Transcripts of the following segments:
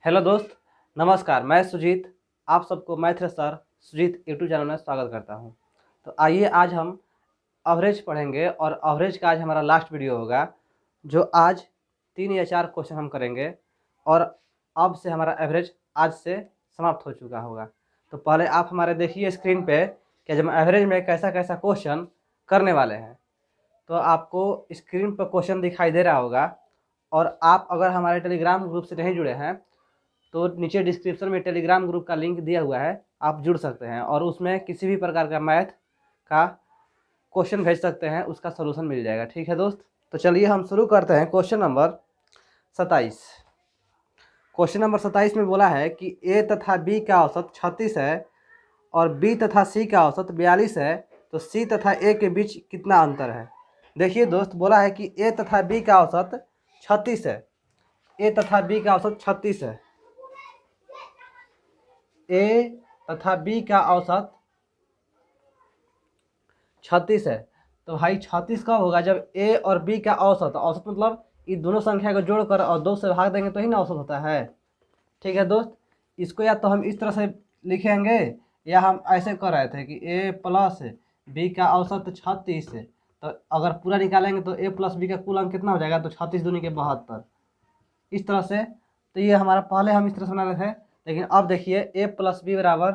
Hello दोस्त, नमस्कार। मैं सुजीत आप सबको math sir Sujeet YouTube channel में स्वागत करता हूं। तो आइए आज हम एवरेज पढ़ेंगे और एवरेज का आज हमारा लास्ट वीडियो होगा, जो आज 3 या 4 क्वेश्चन हम करेंगे और अब से हमारा एवरेज आज से समाप्त हो चुका होगा। तो पहले आप हमारे देखिए स्क्रीन पे कि जब हम एवरेज में कैसा कैसा क्वेश्चन करने वाले हैं। तो आपको स्क्रीन पर क्वेश्चन दिखाई दे रहा होगा, और आप अगर हमारे टेलीग्राम ग्रुप से नहीं जुड़े हैं तो नीचे डिस्क्रिप्शन में टेलीग्राम ग्रुप का लिंक दिया हुआ है, आप जुड़ सकते हैं और उसमें किसी भी प्रकार का मैथ का क्वेश्चन भेज सकते हैं, उसका सलूशन मिल जाएगा। ठीक है दोस्त, तो चलिए हम शुरू करते हैं। Question number 27। क्वेश्चन नंबर 27 में बोला है कि ए तथा बी का औसत 36 है और बी तथा सी का औसत 42 है, तो सी तथा ए के बीच कितना अंतर है। देखिए दोस्त, बोला है कि ए तथा बी का औसत 36 है। ए तथा बी का औसत 36 है। ए तथा बी का औसत 36 है। तो भाई 36 कब होगा? जब ए और बी का औसत, औसत मतलब इन दोनों संख्या को जोड़कर और 2 से भाग देंगे तो ही ना औसत होता है। ठीक है दोस्त, इसको या तो हम इस तरह से लिखेंगे या हम ऐसे कर रहे थे कि ए प्लस बी का औसत 36 है। तो अगर पूरा निकालेंगे तो ए प्लस बी का कुल अंक कितना हो जाएगा? तो 36 दूनी के 72, इस तरह से। तो ये हमारा पहले हम इस तरह से बना रहे थे, लेकिन अब देखिए ए प्लस बी बराबर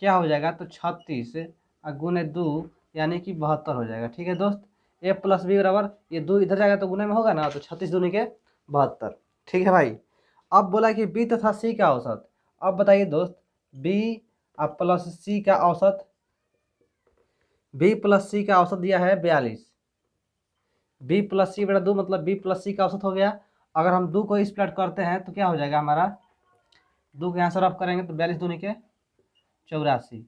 क्या हो जाएगा? तो 36 गुने 2 यानी कि 72 हो जाएगा। ठीक है दोस्त, ए प्लस बी बराबर ये 2 इधर जाएगा तो गुने में होगा ना, तो 36 दूनी के 72। ठीक है भाई। अब बोला कि बी तथा सी का औसत। अब बताइए दोस्त, बी प्लस सी का औसत, बी प्लस सी का औसत दिया है 42। बी प्लस सी बटा 2 मतलब बी प्लस सी का औसत हो गया। अगर हम 2 को स्प्लिट करते हैं तो क्या हो जाएगा हमारा? 2 के यहाँ से रफ करेंगे तो 42 दूनी के 84।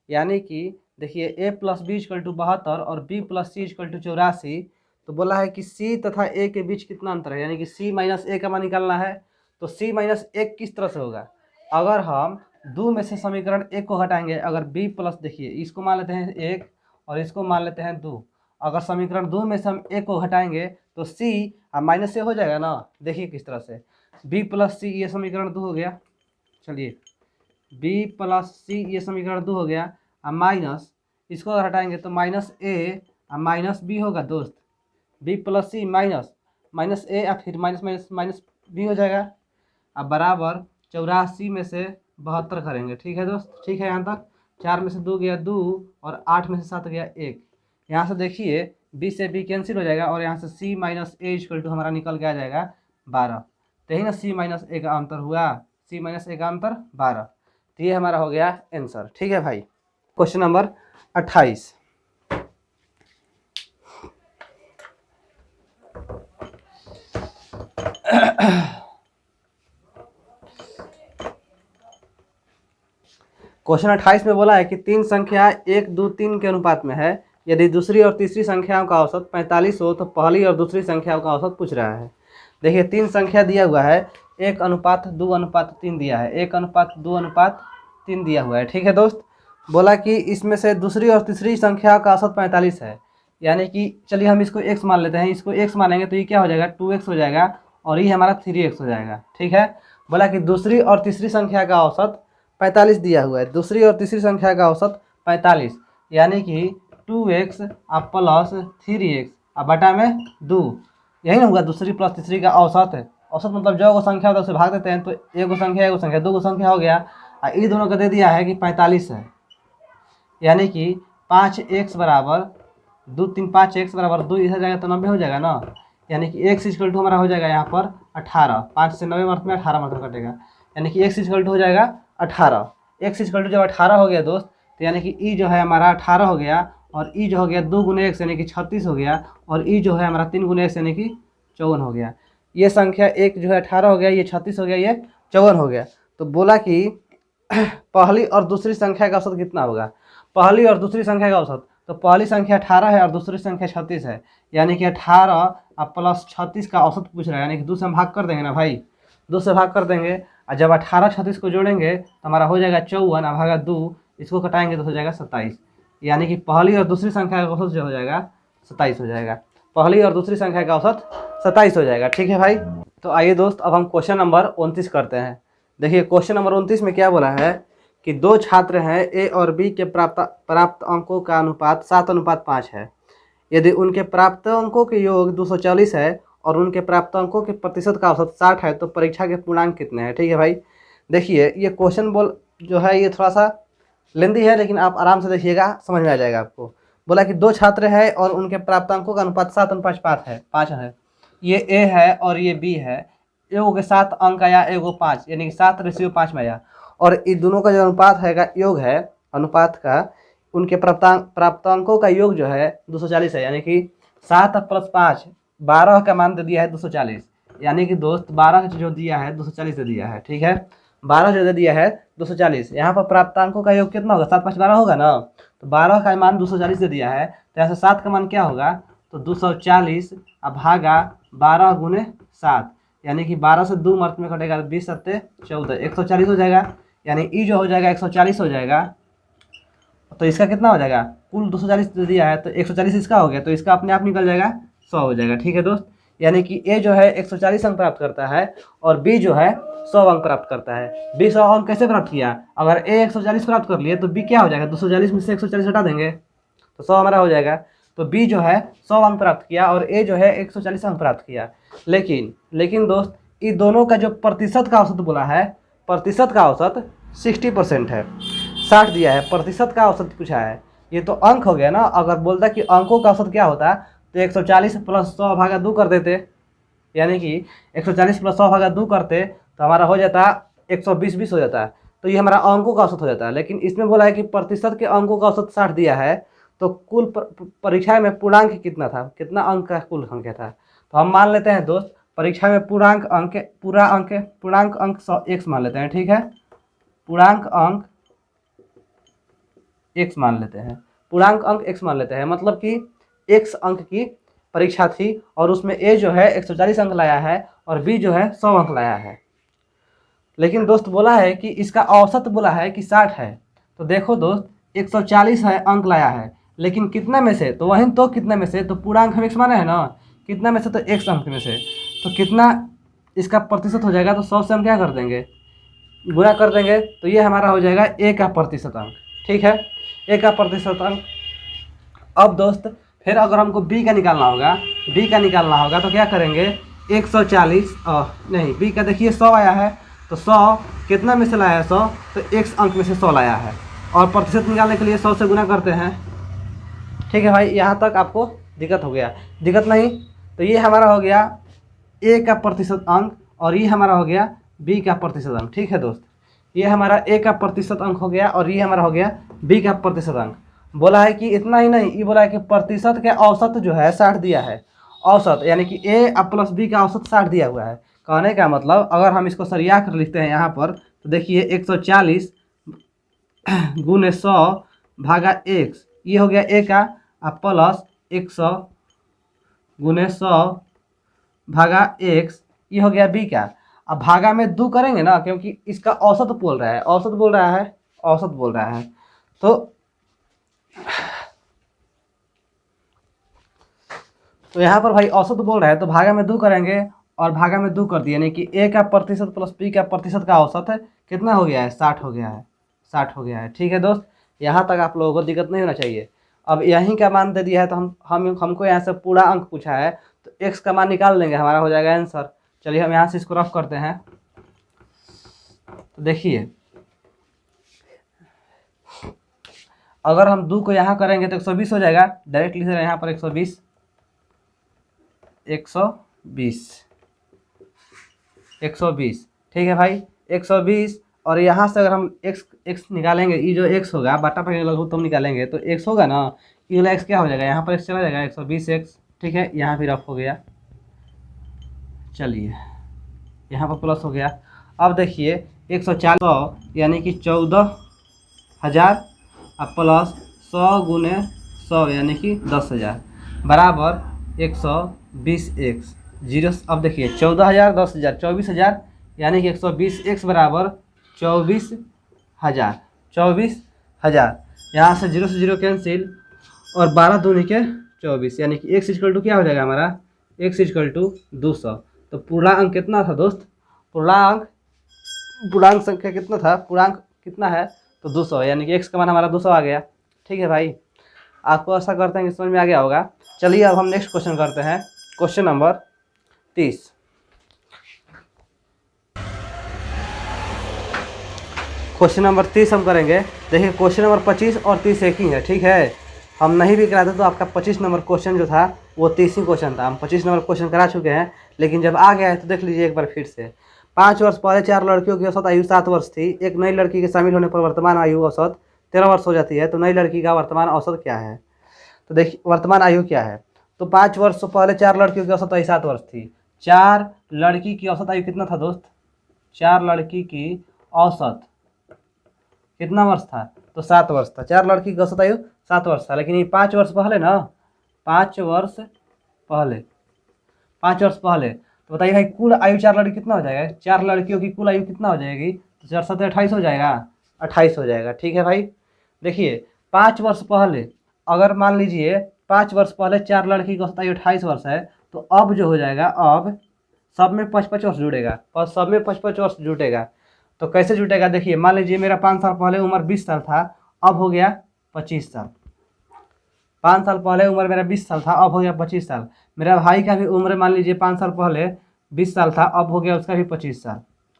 यानी कि देखिए A plus B equal to 72 और B plus C equal to 84। तो बोला है कि सी तथा ए के बीच कितना अंतर है, यानी कि सी माइनस ए का मान निकालना है। तो सी माइनस ए किस तरह से होगा? अगर हम 2 में से समीकरण 1 को हटाएंगे, अगर बी प्लस, देखिए इसको मान लेते हैं 1 और इसको मान लेते हैं 2। अगर समीकरण 2 में से हम 1 को हटाएंगे तो सी माइनस ए हो जाएगा ना। देखिए किस तरह से, बी प्लस सी ये समीकरण 2 हो गया। चलिए, बी प्लस सी ये समीकरण 2 हो गया, माइनस इसको अगर हटाएंगे तो माइनस ए माइनस बी होगा दोस्त। बी प्लस सी माइनस माइनस ए और फिर माइनस माइनस माइनस बी हो जाएगा। अब बराबर 84 में से 72 करेंगे। ठीक है दोस्त, ठीक है यहाँ तक। 4 में से 2 गया 2 और 8 में से 7 गया 1। यहाँ से देखिए बी से बी कैंसिल हो जाएगा और यहाँ से सी माइनस ए इक्वल टू हमारा निकल के आ जाएगा 12। तो यही ना सी माइनस ए का अंतर हुआ, सी माइनस ए का अंतर 12। तो ये हमारा हो गया आंसर। ठीक है भाई। Question number 28। क्वेश्चन 28 में बोला है कि 3 संख्या 1, 2, 3 के अनुपात में है। यदि दूसरी और तीसरी संख्याओं का औसत 45 हो तो पहली और दूसरी संख्याओं का औसत पूछ रहा है। देखिए 3 संख्या दिया हुआ है, 1:2:3 दिया है, 1:2:3 दिया हुआ है। ठीक है दोस्त, बोला कि इसमें से दूसरी और तीसरी संख्या का औसत 45 है। यानी कि चलिए हम इसको x मान लेते हैं। इसको x मानेंगे तो ये क्या हो जाएगा? 2x हो जाएगा और ये हमारा 3x हो जाएगा। ठीक है, बोला कि दूसरी और तीसरी संख्या का औसत 45 दिया हुआ है। दूसरी और तीसरी संख्या का औसत 45, यानी कि 2x प्लस 3x बटा में 2, यही ना होगा दूसरी प्लस तीसरी का औसत है। औसत मतलब जो संख्या होता है उसे भाग देते हैं, तो एक संख्या 2 संख्या हो गया और ये दोनों का दे दिया है कि 45 है। यानी कि 5x बराबर 2 3 5x बराबर 2 इधर जाएगा तो 90 हो जाएगा ना। यानी कि x इक्वल टू हमारा हो जाएगा यहाँ पर 18। 5 से 90 मत में 18 मतलब कटेगा, यानी कि x इक्वल टू हो जाएगा 18। x इक्वल टू जब 18 हो गया दोस्त, तो यानी कि ई जो है हमारा 18 हो गया और ई जो हो गया 2 गुने x यानी कि 36 हो गया, और ई जो है हमारा 3 गुने x यानी कि 54 हो गया। ये संख्या एक जो है 18 हो गया, ये 36 हो गया, ये 54 हो गया। तो बोला कि पहली और दूसरी संख्या का औसत कितना होगा? पहली और दूसरी संख्या का औसत, तो पहली संख्या 18 है और दूसरी संख्या 36 है, यानी कि 18 प्लस 36 का औसत पूछ रहा है। यानी कि 2 से हम भाग कर देंगे ना भाई, 2 से भाग कर देंगे और जब 18 36 को जोड़ेंगे तो हमारा हो जाएगा 54 भागा 2, इसको कटाएंगे तो हो जाएगा 27। यानी कि पहली और दूसरी संख्या का औसत जो हो जाएगा 27 हो जाएगा। पहली और दूसरी संख्या का औसत 27 हो जाएगा। ठीक है भाई, तो आइए दोस्त, अब हम क्वेश्चन नंबर 29 करते हैं। देखिए क्वेश्चन नंबर 29 में क्या बोला है कि दो छात्र हैं, ए और बी के प्राप्त अंकों का अनुपात 7:5 है। यदि उनके प्राप्त अंकों के योग 240 है और उनके प्राप्त अंकों के प्रतिशत का औसत 60 है, तो परीक्षा के पूर्णांक कितने हैं। ठीक है भाई, देखिए ये क्वेश्चन जो है ये थोड़ा सा लेंदी है, लेकिन आप आराम से देखिएगा, समझ में आ जाएगा आपको। बोला कि दो छात्र हैं और उनके प्राप्तांकों का अनुपात 7:5 है। ये ए है और ये बी है। एगो के 7 अंक आया, एगो 5, यानी कि 7:5 में आया। और इन दोनों का जो अनुपात है योग है, अनुपात का उनके प्राप्तांकों का योग जो है 240 है, यानी कि 7 + 5 12 का मान दे दिया है 240। यानी कि दोस्त 12 जो दिया है 240 दे दिया है। ठीक है, 12 जो दे दिया है 240। यहाँ पर प्राप्तांकों का योग कितना होगा, 7 × 5 = 12 होगा ना। तो 12 का मान 240 दे दिया है, तो यहाँ से 7 का मान क्या होगा, तो 240 भागा 12 × 7, यानी कि 12 से 2 मर्त में कटेगा, 20 × 7 = 14, 140 हो जाएगा। यानी ई जो हो जाएगा 140 हो जाएगा। तो इसका कितना हो जाएगा, कुल 240 दे दिया है तो 140 इसका हो गया, तो इसका अपने आप निकल जाएगा 100 हो जाएगा। ठीक है दोस्त, यानी कि ए जो है 140 अंक प्राप्त करता है और बी जो है 100 अंक प्राप्त करता है। बी 100 अंक कैसे प्राप्त किया, अगर ए 140 प्राप्त कर लिए तो बी क्या हो जाएगा, 240 में से 140 हटा देंगे तो 100 हमारा हो जाएगा। तो बी जो है 100 अंक प्राप्त किया और ए जो है 140 अंक प्राप्त किया। लेकिन दोस्त, इन दोनों का जो प्रतिशत का औसत बोला है, प्रतिशत का औसत 60% है, 60 दिया है, प्रतिशत का औसत पूछा है। ये तो अंक हो गया ना। अगर बोलता कि अंकों का औसत क्या होता तो 140 + 100 भागा 2 कर देते, यानी कि 140 + 100 भागा 2 करते तो हमारा हो जाता 120 हो जाता। तो ये हमारा अंकों का औसत हो जाता है। लेकिन इसमें बोला है कि प्रतिशत के अंकों का औसत 60 दिया है, तो कुल परीक्षा में पूर्णांक कितना था, कितना अंक का कुल अंक था। तो हम मान लेते हैं दोस्त, परीक्षा में पूर्णांक अंक 100 x मान लेते हैं। ठीक है, पूर्णांक अंक x मान लेते हैं, पूर्णांक अंक x मान लेते हैं, मतलब कि x अंक की परीक्षा थी और उसमें a जो है 140 अंक लाया है और b जो है 100 अंक लाया है। लेकिन दोस्त बोला है कि इसका औसत बोला है कि 60 है। तो देखो दोस्त, 140 है अंक लाया है, लेकिन कितना में से, तो वहीं तो कितने में से, तो पूर्णांक हम x माने है ना, कितना में से, तो x अंक में से। तो कितना इसका प्रतिशत हो जाएगा, तो 100 से हम क्या कर देंगे, गुणा कर देंगे, तो ये हमारा हो जाएगा a का प्रतिशत अंक। ठीक है, a का प्रतिशत अंक। अब दोस्त फिर अगर हमको b का निकालना होगा, तो क्या करेंगे, 140 नहीं, b का देखिए 100 आया है, तो 100 कितना में से लाया है, 100 तो x अंक में से 100 लाया है, और प्रतिशत निकालने के लिए 100 से गुना करते हैं। ठीक है भाई, यहाँ तक आपको दिक्कत हो गया, दिक्कत नहीं। तो ये हमारा हो गया a का प्रतिशत अंक और ये हमारा हो गया b का प्रतिशत अंक। ठीक है दोस्त, ये हमारा a का प्रतिशत अंक हो गया और ये हमारा हो गया b का प्रतिशत अंक। बोला है कि इतना ही नहीं, ये बोला है कि प्रतिशत के औसत जो है 60 दिया है, औसत यानी कि a + b का औसत 60 दिया हुआ है। कहने का मतलब अगर हम इसको सरिया कर लिखते हैं यहाँ पर, तो देखिए 140 × 100 भागा x, ये हो गया a का, प्लस 100 × 100 भागा x, ये हो गया b का। अब भागा में 2 करेंगे ना, क्योंकि इसका औसत बोल रहा है, औसत बोल रहा है। तो यहाँ पर भाई औसत बोल रहा है, तो भागा में 2 करेंगे और भागा में 2 कर दिए, यानी कि a का प्रतिशत प्लस b का प्रतिशत का औसत है कितना हो गया है, 60 हो गया है, 60 हो गया है। ठीक है दोस्त, यहाँ तक आप लोगों को दिक्कत नहीं होना चाहिए। अब यहीं का मान दे दिया है, तो हमको यहाँ से पूरा अंक पूछा है, तो x का मान निकाल लेंगे, हमारा हो जाएगा आंसर। चलिए हम यहाँ से इसको रफ करते हैं। तो देखिए, अगर हम 2 को यहाँ करेंगे तो 120 हो जाएगा, डायरेक्ट लिख रहे हैं यहाँ पर 120 120। ठीक है भाई, 120। और यहाँ से अगर हम x निकालेंगे, ये जो x होगा बटा पर लगभग तुम निकालेंगे तो x होगा ना, ये वाला x क्या हो जाएगा, यहाँ पर x चला जाएगा 120x। ठीक है, यहाँ भी रफ हो गया। चलिए यहाँ पर प्लस हो गया। अब देखिए 140 यानी कि 14,000 प्लस 100 × 100 यानी कि 10,000 बराबर 120x 0। अब देखिए 14,000 10,000 24,000, यानी कि 120x बराबर 24,000। यहाँ से 0 से 0 कैंसिल और 12 दूनी के 24, यानी कि x = क्या हो जाएगा हमारा, x = 200। तो पूर्णांक कितना था दोस्त, पूर्णांक संख्या कितना था, पूर्णांक कितना है, तो 200, यानी कि x का मान हमारा 200 आ गया। ठीक है भाई, आपको आशा करते हैं कि समझ में आ गया होगा। चलिए अब हम नेक्स्ट क्वेश्चन करते हैं, क्वेश्चन नंबर 30। क्वेश्चन नंबर 30 हम करेंगे। देखिए क्वेश्चन नंबर 25 और 30 एक ही है, ठीक है। हम नहीं भी कराते तो आपका 25 नंबर क्वेश्चन जो था वो 30 ही क्वेश्चन था। हम 25 नंबर क्वेश्चन करा चुके हैं, लेकिन जब आ गया है तो देख लीजिए एक बार फिर से। 5 वर्ष पहले 4 लड़कियों की औसत आयु 7 वर्ष थी। एक नई लड़की के शामिल होने पर वर्तमान आयु औसत 13 वर्ष हो जाती है। तो नई लड़की का वर्तमान औसत क्या है, तो देखिए वर्तमान आयु क्या है। तो 5 वर्ष पहले 4 लड़कियों की औसत आयु 7 वर्ष थी। 4 लड़की की औसत आयु कितना था दोस्त, 4 लड़की की औसत कितना वर्ष था, तो 7 वर्ष था। 4 लड़की की औसत आयु 7 वर्ष था, लेकिन ये 5 वर्ष पहले ना, 5 वर्ष पहले, 5 वर्ष पहले, तो बताइए भाई कुल आयु 4 लड़की कितना हो जाएगा, 4 लड़कियों की कुल आयु कितना हो जाएगी, तो 4 7 28 हो जाएगा, 28 हो जाएगा। ठीक है भाई, देखिए 5 वर्ष पहले, अगर मान लीजिए 5 वर्ष पहले 4 लड़की की औसत आयु 28 वर्ष है, तो अब जो हो जाएगा, अब सब में 5-5 वर्ष जुड़ेगा, और सब में 5-5 वर्ष जुटेगा। तो कैसे जुटेगा, देखिए मान लीजिए मेरा 5 साल पहले उम्र 20 साल था, अब हो गया 25 साल। 5 साल पहले उम्र मेरा 20 साल था, अब हो गया 25 साल। मेरा भाई का भी उम्र मान लीजिए 5 साल पहले 20 साल था, अब हो गया उसका भी 25 साल।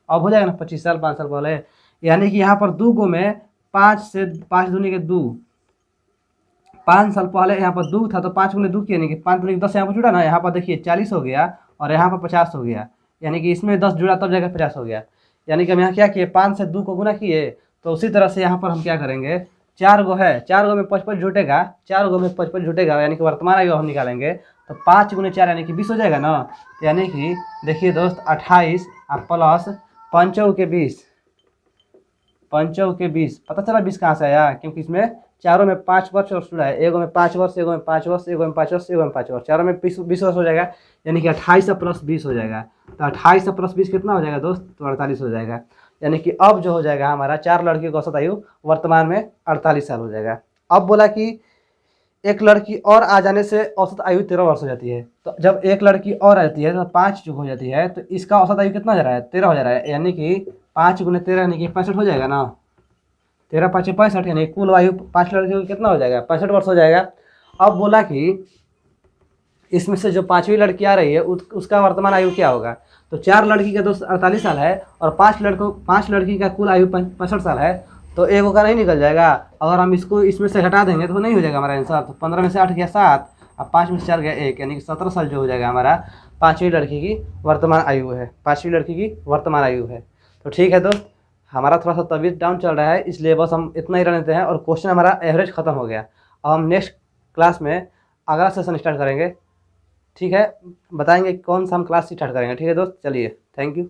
अब हो जाएगा ना 25 साल 5 साल पहले, यानी कि यहाँ पर दो गो में 5 से 5 दूनी के 2, 5 साल पहले यहाँ पर 2 था, तो 5 गुने 2 की, यानी कि 5 दूनी 10 यहाँ पर जुड़ा ना, यहाँ पर देखिए 40 हो गया, और यहाँ पर 50 हो गया, यानी कि इसमें 10 जुड़ा तब जाकर 50 हो गया। यानी कि हम यहाँ क्या किए, 5 से 2 को गुना किए। तो उसी तरह से यहाँ पर हम क्या करेंगे, 4 गो है, 4 गो में 55 जुटेगा, 4 गो में 55 जुटेगा, यानी कि वर्तमान आयु हम निकालेंगे, तो 5 गुने 4 यानी कि 20 हो जाएगा ना। तो यानी कि देखिए दोस्त 28 प्लस 5 के 20, 5 के 20, पता चला 20 कहाँ से आया, क्योंकि इसमें चारों में 5 वर्ष और जुड़ा है, एगो में 5 वर्ष, एगो में 5 वर्ष, एगो में 5 वर्ष, एगो में 5 वर्ष, चारों में 20 वर्ष हो जाएगा, यानी कि 28 प्लस 20 हो जाएगा। तो 28 प्लस 20 कितना हो जाएगा दोस्त, तो 48 हो जाएगा। यानी कि अब जो हो जाएगा हमारा 4 लड़कियों की औसत आयु वर्तमान में 48 साल हो जाएगा। अब बोला कि एक लड़की और आ जाने से औसत आयु 13 वर्ष हो जाती है। तो जब एक लड़की और आती है तो 5 जो हो जाती है, तो इसका औसत आयु कितना हो जा रहा है, 13 हो जा रहा है, यानी कि 5 गुने 13 यानी कि 65 हो जाएगा ना। 13 5 65, यानी कुल आयु 5 लड़कियों की कितना हो जाएगा, 65 वर्ष हो जाएगा। अब बोला कि इसमें से जो 5वीं लड़की आ रही है उसका वर्तमान आयु क्या होगा। तो 4 लड़की का दोस्त 48 साल है, और 5 लड़की का कुल आयु 65 साल है, तो एक का नहीं निकल जाएगा। अगर हम इसको इसमें से घटा देंगे तो नहीं हो जाएगा हमारा आंसर। तो 15 में से 8 गया 7, और 5 में से 4 गया 1, यानी कि 17 साल जो हो जाएगा हमारा 5वीं लड़की की वर्तमान आयु है, 5वीं लड़की की वर्तमान आयु है। तो ठीक है दोस्त, हमारा थोड़ा सा तबीयत डाउन चल रहा है, इसलिए बस हम इतना ही रहने देते हैं, और क्वेश्चन हमारा एवरेज खत्म हो गया। अब हम नेक्स्ट क्लास में अगला सेशन स्टार्ट करेंगे, ठीक है, बताएंगे कौन सा हम क्लास स्टार्ट करेंगे। ठीक है दोस्त, चलिए, थैंक यू।